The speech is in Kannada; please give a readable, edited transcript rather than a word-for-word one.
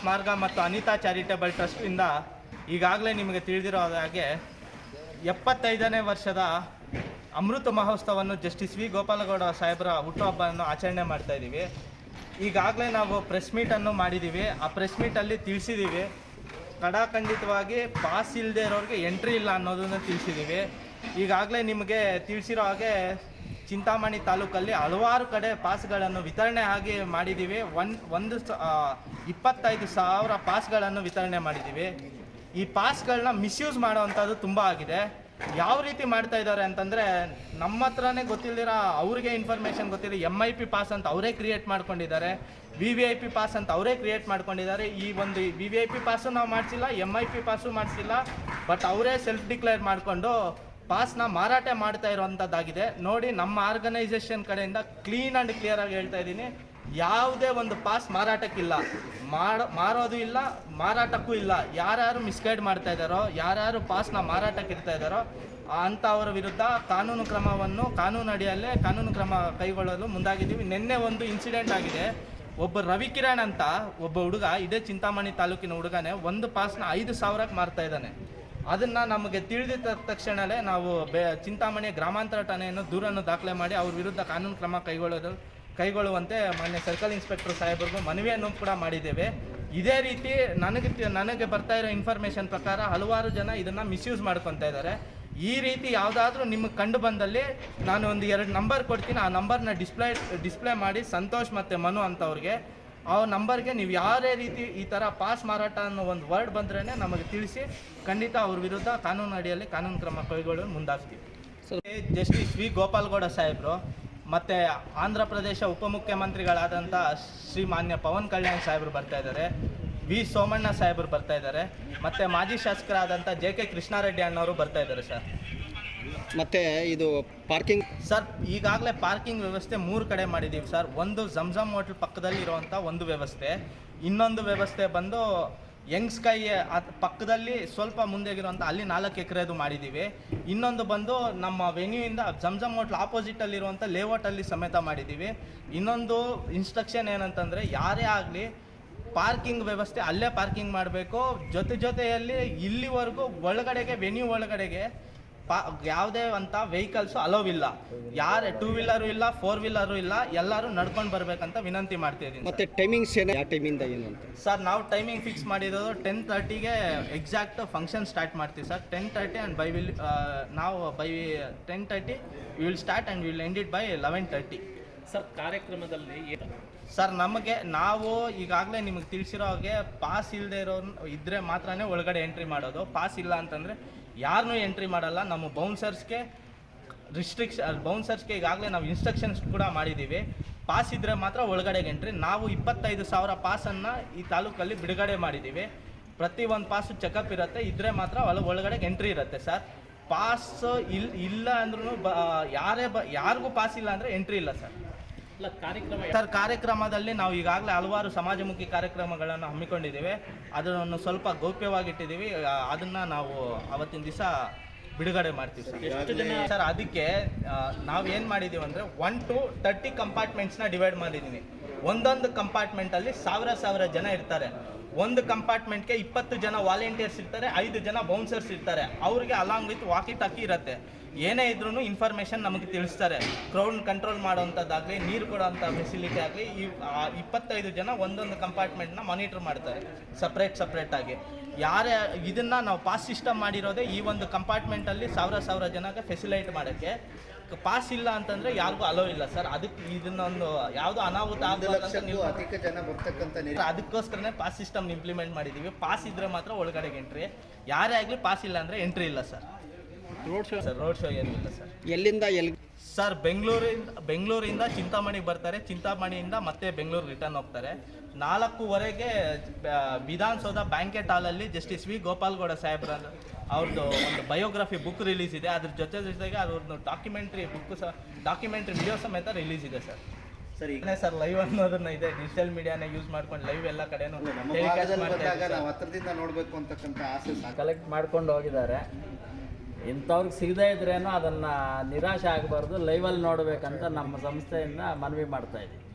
ಮಾರ್ಗ ಮತ್ತು ಅನಿತಾ ಚಾರಿಟೇಬಲ್ ಟ್ರಸ್ಟಿಂದ ಈಗಾಗಲೇ ನಿಮಗೆ ತಿಳಿದಿರೋ ಹಾಗೆ 75ನೇ ವರ್ಷದ ಅಮೃತ ಮಹೋತ್ಸವವನ್ನು ಜಸ್ಟಿಸ್ ವಿ ಗೋಪಾಲಗೌಡ ಸಾಹೇಬರ ಹುಟ್ಟುಹಬ್ಬವನ್ನು ಆಚರಣೆ ಮಾಡ್ತಾ ಇದ್ದೀವಿ. ಈಗಾಗಲೇ ನಾವು ಪ್ರೆಸ್ ಮೀಟನ್ನು ಮಾಡಿದ್ದೀವಿ. ಆ ಪ್ರೆಸ್ ಮೀಟಲ್ಲಿ ತಿಳಿಸಿದ್ದೀವಿ, ಖಡಾಖಂಡಿತವಾಗಿ ಪಾಸ್ ಇಲ್ಲದೆ ಇರೋರಿಗೆ ಎಂಟ್ರಿ ಇಲ್ಲ ಅನ್ನೋದನ್ನು ತಿಳಿಸಿದ್ದೀವಿ. ಈಗಾಗಲೇ ನಿಮಗೆ ತಿಳಿಸಿರೋ ಹಾಗೆ ಚಿಂತಾಮಣಿ ತಾಲೂಕಲ್ಲಿ ಹಲವಾರು ಕಡೆ ಪಾಸ್ಗಳನ್ನು ವಿತರಣೆ ಆಗಿ ಮಾಡಿದ್ದೀವಿ. 25,000 ಪಾಸ್ಗಳನ್ನು ವಿತರಣೆ ಮಾಡಿದ್ದೀವಿ. ಈ ಪಾಸ್ಗಳನ್ನ ಮಿಸ್ಯೂಸ್ ಮಾಡೋವಂಥದ್ದು ತುಂಬ ಆಗಿದೆ. ಯಾವ ರೀತಿ ಮಾಡ್ತಾ ಇದ್ದಾರೆ ಅಂತಂದರೆ, ನಮ್ಮ ಹತ್ರನೇ ಗೊತ್ತಿಲ್ಲದಿರೋ ಅವ್ರಿಗೆ ಇನ್ಫಾರ್ಮೇಷನ್ ಗೊತ್ತಿಲ್ಲ, MIP ಪಾಸ್ ಅಂತ ಅವರೇ ಕ್ರಿಯೇಟ್ ಮಾಡ್ಕೊಂಡಿದ್ದಾರೆ, VVIP ಪಾಸ್ ಅಂತ ಅವರೇ ಕ್ರಿಯೇಟ್ ಮಾಡ್ಕೊಂಡಿದ್ದಾರೆ. ಈ ಒಂದು VVIP ಪಾಸು ನಾವು ಮಾಡಿಸಿಲ್ಲ, MIP ಪಾಸು ಮಾಡಿಸಿಲ್ಲ, ಬಟ್ ಅವರೇ ಸೆಲ್ಫ್ ಡಿಕ್ಲೇರ್ ಮಾಡಿಕೊಂಡು ಪಾಸ್ನ ಮಾರಾಟ ಮಾಡ್ತಾ ಇರೋವಂಥದ್ದಾಗಿದೆ. ನೋಡಿ, ನಮ್ಮ ಆರ್ಗನೈಸೇಷನ್ ಕಡೆಯಿಂದ ಕ್ಲೀನ್ ಆ್ಯಂಡ್ ಕ್ಲಿಯರಾಗಿ ಹೇಳ್ತಾ ಇದ್ದೀನಿ, ಯಾವುದೇ ಒಂದು ಪಾಸ್ ಮಾರಾಟಕ್ಕಿಲ್ಲ, ಮಾರೋದು ಇಲ್ಲ, ಮಾರಾಟಕ್ಕೂ ಇಲ್ಲ. ಯಾರ್ಯಾರು ಮಿಸ್ಗೈಡ್ ಮಾಡ್ತಾ ಇದ್ದಾರೋ, ಯಾರ್ಯಾರು ಪಾಸ್ನ ಮಾರಾಟಕ್ಕೆ ಇಡ್ತಾ ಇದ್ದಾರೋ ಅಂಥವರ ವಿರುದ್ಧ ಕಾನೂನು ಅಡಿಯಲ್ಲೇ ಕಾನೂನು ಕ್ರಮ ಕೈಗೊಳ್ಳಲು ಮುಂದಾಗಿದ್ದೀವಿ. ನಿನ್ನೆ ಒಂದು ಇನ್ಸಿಡೆಂಟ್ ಆಗಿದೆ. ಒಬ್ಬ ರವಿಕಿರಣ್ ಅಂತ ಒಬ್ಬ ಹುಡುಗ, ಇದೇ ಚಿಂತಾಮಣಿ ತಾಲೂಕಿನ ಹುಡುಗನೇ, ಒಂದು ಪಾಸ್ನ 5,000ಕ್ಕೆ ಮಾರ್ತಾ ಇದ್ದಾನೆ. ಅದನ್ನು ನಮಗೆ ತಿಳಿದ ತಕ್ಷಣವೇ ನಾವು ಚಿಂತಾಮಣಿಯ ಗ್ರಾಮಾಂತರ ಠಾಣೆಯನ್ನು ದೂರನ್ನು ದಾಖಲೆ ಮಾಡಿ ಅವ್ರ ವಿರುದ್ಧ ಕಾನೂನು ಕ್ರಮ ಕೈಗೊಳ್ಳುವಂತೆ ಮಾನ್ಯ ಸರ್ಕಲ್ ಇನ್ಸ್ಪೆಕ್ಟರ್ ಸಾಹೇಬರಿಗೂ ಮನವಿಯನ್ನು ಕೂಡ ಮಾಡಿದ್ದೇವೆ. ಇದೇ ರೀತಿ ನನಗೆ ಬರ್ತಾ ಇರೋ ಇನ್ಫಾರ್ಮೇಷನ್ ಪ್ರಕಾರ ಹಲವಾರು ಜನ ಇದನ್ನು ಮಿಸ್ಯೂಸ್ ಮಾಡ್ಕೊತಾ ಇದ್ದಾರೆ. ಈ ರೀತಿ ಯಾವುದಾದ್ರೂ ನಿಮಗೆ ಕಂಡು ಬಂದಲ್ಲಿ ನಾನು ಒಂದು 2 ನಂಬರ್ ಕೊಡ್ತೀನಿ. ಆ ನಂಬರ್ನ ಡಿಸ್ಪ್ಲೇ ಮಾಡಿ ಸಂತೋಷ್ ಮತ್ತು ಮನು ಅಂತವ್ರಿಗೆ, ಆ ನಂಬರ್ಗೆ ನೀವು ಯಾರೇ ರೀತಿ ಈ ಥರ ಪಾಸ್ ಮಾರಾಟ ಅನ್ನೋ ಒಂದು ವರ್ಡ್ ಬಂದ್ರೇ ನಮಗೆ ತಿಳಿಸಿ, ಖಂಡಿತ ಅವ್ರ ವಿರುದ್ಧ ಕಾನೂನು ಅಡಿಯಲ್ಲಿ ಕಾನೂನು ಕ್ರಮ ಕೈಗೊಳ್ಳಲು ಮುಂದಾಗ್ತೀವಿ. ಜಸ್ಟಿಸ್ ವಿ ಗೋಪಾಲಗೌಡ ಸಾಹೇಬರು ಮತ್ತು ಆಂಧ್ರ ಪ್ರದೇಶ ಉಪಮುಖ್ಯಮಂತ್ರಿಗಳಾದಂಥ ಶ್ರೀಮಾನ್ಯ ಪವನ್ ಕಲ್ಯಾಣ್ ಸಾಹೇಬರು ಬರ್ತಾ ಇದ್ದಾರೆ, ವಿ ಸೋಮಣ್ಣ ಸಾಹೇಬರು ಬರ್ತಾ ಇದ್ದಾರೆ, ಮತ್ತು ಮಾಜಿ ಶಾಸಕರಾದಂಥ JK ಕೃಷ್ಣಾರೆಡ್ಡಿ ಅಣ್ಣವರು ಬರ್ತಾ ಇದ್ದಾರೆ ಸರ್. ಮತ್ತು ಇದು ಪಾರ್ಕಿಂಗ್ ಸರ್, ಈಗಾಗಲೇ ಪಾರ್ಕಿಂಗ್ ವ್ಯವಸ್ಥೆ 3 ಕಡೆ ಮಾಡಿದ್ದೀವಿ ಸರ್. ಒಂದು ಜಮ್ಜಮ್ ಹೋಟ್ಲ್ ಪಕ್ಕದಲ್ಲಿರುವಂಥ ಒಂದು ವ್ಯವಸ್ಥೆ, ಇನ್ನೊಂದು ವ್ಯವಸ್ಥೆ ಬಂದು ಯಂಗ್ ಸ್ಕೈ ಪಕ್ಕದಲ್ಲಿ ಸ್ವಲ್ಪ ಮುಂದೆಗಿರುವಂಥ ಅಲ್ಲಿ 4 ಎಕರೆದು ಮಾಡಿದ್ದೀವಿ. ಇನ್ನೊಂದು ಬಂದು ನಮ್ಮ ವೆನ್ಯೂಯಿಂದ ಜಮ್ಜಮ್ ಹೋಟ್ಲ್ ಆಪೋಸಿಟಲ್ಲಿರುವಂಥ ಲೇಔಟಲ್ಲಿ ಸಮೇತ ಮಾಡಿದ್ದೀವಿ. ಇನ್ನೊಂದು ಇನ್ಸ್ಟ್ರಕ್ಷನ್ ಏನಂತಂದರೆ, ಯಾರೇ ಆಗಲಿ ಪಾರ್ಕಿಂಗ್ ವ್ಯವಸ್ಥೆ ಅಲ್ಲೇ ಪಾರ್ಕಿಂಗ್ ಮಾಡಬೇಕು. ಜೊತೆಯಲ್ಲಿ ಇಲ್ಲಿವರೆಗೂ ಒಳಗಡೆಗೆ ವೆನ್ಯೂ ಒಳಗಡೆಗೆ ಯಾವುದೇ ಅಂತ ವೆಹಿಕಲ್ಸು ಅಲೋವ್ ಇಲ್ಲ. ಯಾರು 2 ವೀಲರು ಇಲ್ಲ, 4 ವೀಲರು ಇಲ್ಲ, ಎಲ್ಲರೂ ನಡ್ಕೊಂಡು ಬರಬೇಕಂತ ವಿನಂತಿ ಮಾಡ್ತಿದ್ದೀನಿ. ಮತ್ತು ಟೈಮಿಂಗ್ಸ್ ಏನು, ಯಾವ ಟೈಮಿಂದ ಏನು ಅಂತ ಸರ್? ನಾವು ಟೈಮಿಂಗ್ ಫಿಕ್ಸ್ ಮಾಡಿರೋದು 10:30ಗೆ ಎಕ್ಸಾಕ್ಟ್ ಫಂಕ್ಷನ್ ಸ್ಟಾರ್ಟ್ ಮಾಡ್ತೀವಿ sir. 10:30 and by 10:30 will start and will end it by 11:30. Sir, ಕಾರ್ಯಕ್ರಮದಲ್ಲಿ ಸರ್ ನಾವು ಈಗಾಗಲೇ ನಿಮಗೆ ತಿಳಿಸಿರೋ ಹಾಗೆ ಪಾಸ್ ಇಲ್ಲದೆ ಇರೋರು ಇದ್ದರೆ ಮಾತ್ರನೇ ಒಳಗಡೆ ಎಂಟ್ರಿ ಮಾಡೋದು. ಪಾಸ್ ಇಲ್ಲ ಅಂತಂದರೆ ಯಾರನ್ನೂ ಎಂಟ್ರಿ ಮಾಡಲ್ಲ. ನಮ್ಮ ಬೌನ್ಸರ್ಸ್ಗೆ ಈಗಾಗಲೇ ನಾವು ಇನ್ಸ್ಟ್ರಕ್ಷನ್ಸ್ ಕೂಡ ಮಾಡಿದ್ದೀವಿ. ಪಾಸ್ ಇದ್ದರೆ ಮಾತ್ರ ಒಳಗಡೆಗೆ ಎಂಟ್ರಿ. ನಾವು 25,000 ಪಾಸನ್ನು ಈ ತಾಲೂಕಲ್ಲಿ ಬಿಡುಗಡೆ ಮಾಡಿದ್ದೀವಿ. ಪ್ರತಿ ಒಂದು ಪಾಸು ಚೆಕಪ್ ಇರುತ್ತೆ, ಇದ್ದರೆ ಮಾತ್ರ ಒಳಗಡೆಗೆ ಎಂಟ್ರಿ ಇರುತ್ತೆ ಸರ್. ಪಾಸ್ ಇಲ್ಲ ಅಂದ್ರೂ ಯಾರಿಗೂ ಪಾಸ್ ಇಲ್ಲ ಅಂದರೆ ಎಂಟ್ರಿ ಇಲ್ಲ ಸರ್. ಕಾರ್ಯಕ್ರಮದಲ್ಲಿ ನಾವು ಈಗಾಗಲೇ ಹಲವಾರು ಸಮಾಜಮುಖಿ ಕಾರ್ಯಕ್ರಮಗಳನ್ನು ಹಮ್ಮಿಕೊಂಡಿದ್ದೇವೆ. ಅದನ್ನು ಸ್ವಲ್ಪ ಗೌಪ್ಯವಾಗಿಟ್ಟಿದ್ದೀವಿ. ಅದನ್ನು ನಾವು ಅವತ್ತಿನ ದಿವಸ ಬಿಡುಗಡೆ ಮಾಡ್ತೀವಿ ಸರ್. ಎಷ್ಟು ಜನ ಸರ್? ಅದಕ್ಕೆ ನಾವೇನು ಮಾಡಿದ್ದೀವಿ ಅಂದರೆ 1 to 30 ಕಂಪಾರ್ಟ್ಮೆಂಟ್ಸ್ನ ಡಿವೈಡ್ ಮಾಡಿದ್ದೀವಿ. ಒಂದೊಂದು ಕಂಪಾರ್ಟ್ಮೆಂಟಲ್ಲಿ 1,000 ಜನ ಇರ್ತಾರೆ. ಒಂದು ಕಂಪಾರ್ಟ್ಮೆಂಟ್ಗೆ 20 ಜನ ವಾಲಂಟಿಯರ್ಸ್ ಇರ್ತಾರೆ, 5 ಜನ ಬೌನ್ಸರ್ಸ್ ಇರ್ತಾರೆ. ಅವ್ರಿಗೆ ಅಲಾಂಗ್ ವಿತ್ ವಾಕಿ ಟಾಕಿ ಇರುತ್ತೆ. ಏನೇ ಇದ್ರೂ ಇನ್ಫಾರ್ಮೇಷನ್ ನಮಗೆ ತಿಳಿಸ್ತಾರೆ. ಕ್ರೌಡ್ ಕಂಟ್ರೋಲ್ ಮಾಡೋವಂಥದ್ದಾಗಲಿ, ನೀರು ಕೊಡೋವಂಥ ಫೆಸಿಲಿಟಿ ಆಗಲಿ, ಈ 25 ಜನ ಒಂದೊಂದು ಕಂಪಾರ್ಟ್ಮೆಂಟ್ನ ಮಾನಿಟರ್ ಮಾಡ್ತಾರೆ ಸಪ್ರೇಟಾಗಿ. ಇದನ್ನು ನಾವು ಪಾಸ್ ಸಿಸ್ಟಮ್ ಮಾಡಿರೋದೇ ಈ ಒಂದು ಕಂಪಾರ್ಟ್ಮೆಂಟಲ್ಲಿ 1,000 ಜನಕ್ಕೆ ಫೆಸಿಲೈಟ್ ಮಾಡೋಕ್ಕೆ. ಪಾಸ್ ಇಲ್ಲ ಅಂತಂದರೆ ಯಾರಿಗೂ ಅಲೋ ಇಲ್ಲ ಸರ್. ಅದಕ್ಕೆ ಇದನ್ನೊಂದು ಯಾವುದೋ ಅನಾಹುತ ಅದಕ್ಕೋಸ್ಕರನೇ ಪಾಸ್ ಸಿಸ್ಟಮ್ ಇಂಪ್ಲಿಮೆಂಟ್ ಮಾಡಿದ್ದೀವಿ. ಪಾಸ್ ಇದ್ದರೆ ಮಾತ್ರ ಒಳಗಡೆಗೆ ಎಂಟ್ರಿ, ಯಾರೇ ಆಗಲಿ ಪಾಸ್ ಇಲ್ಲ ಅಂದರೆ ಎಂಟ್ರಿ ಇಲ್ಲ ಸರ್. ರೋಡ್ ಶೋ ಏನೂ ಇಲ್ಲ ಸರ್. ಎಲ್ಲಿಂದ ಎಲ್ಲಿ ಸರ್? ಬೆಂಗಳೂರಿಂದ ಚಿಂತಾಮಣಿಗೆ ಬರ್ತಾರೆ, ಚಿಂತಾಮಣಿಯಿಂದ ಮತ್ತೆ ಬೆಂಗಳೂರು ರಿಟರ್ನ್ ಹೋಗ್ತಾರೆ. 4:15ಗೆ ವಿಧಾನಸೌಧ ಬ್ಯಾಂಕೆಟ್ ಹಾಲಲ್ಲಿ ಜಸ್ಟಿಸ್ ವಿ ಗೋಪಾಲಗೌಡ ಸಾಹೇಬ್ರ ಅವ್ರದ್ದು ಒಂದು ಬಯೋಗ್ರಫಿ ಬುಕ್ ರಿಲೀಸ್ ಇದೆ. ಅದ್ರ ಜೊತೆಗೆ ಅವ್ರದ್ದು ಡಾಕ್ಯುಮೆಂಟ್ರಿ ವಿಡಿಯೋ ಸಮೇತ ರಿಲೀಸ್ ಇದೆ ಸರ್. ಸರಿ ಸರ್, ಲೈವ್ ಅನ್ನೋದನ್ನ ಇದೆ, ಡಿಜಿಟಲ್ ಮೀಡಿಯಾನ ಯೂಸ್ ಮಾಡ್ಕೊಂಡು ಲೈವ್ ಎಲ್ಲ ಕಡೆನೂ ನೋಡಬೇಕು ಅಂತಕ್ಕಂಥ ಆಸೆ ಕಲೆಕ್ಟ್ ಮಾಡ್ಕೊಂಡು ಹೋಗಿದ್ದಾರೆ. ಇಂಥವ್ರಿಗೆ ಸಿಗದೇ ಇದ್ರೇನೋ ಅದನ್ನು ನಿರಾಶೆ ಆಗಬಾರ್ದು, ಲೈವಲ್ಲಿ ನೋಡಬೇಕಂತ ನಮ್ಮ ಸಂಸ್ಥೆಯಿಂದ ಮನವಿ ಮಾಡ್ತಾಯಿದ್ದೀವಿ.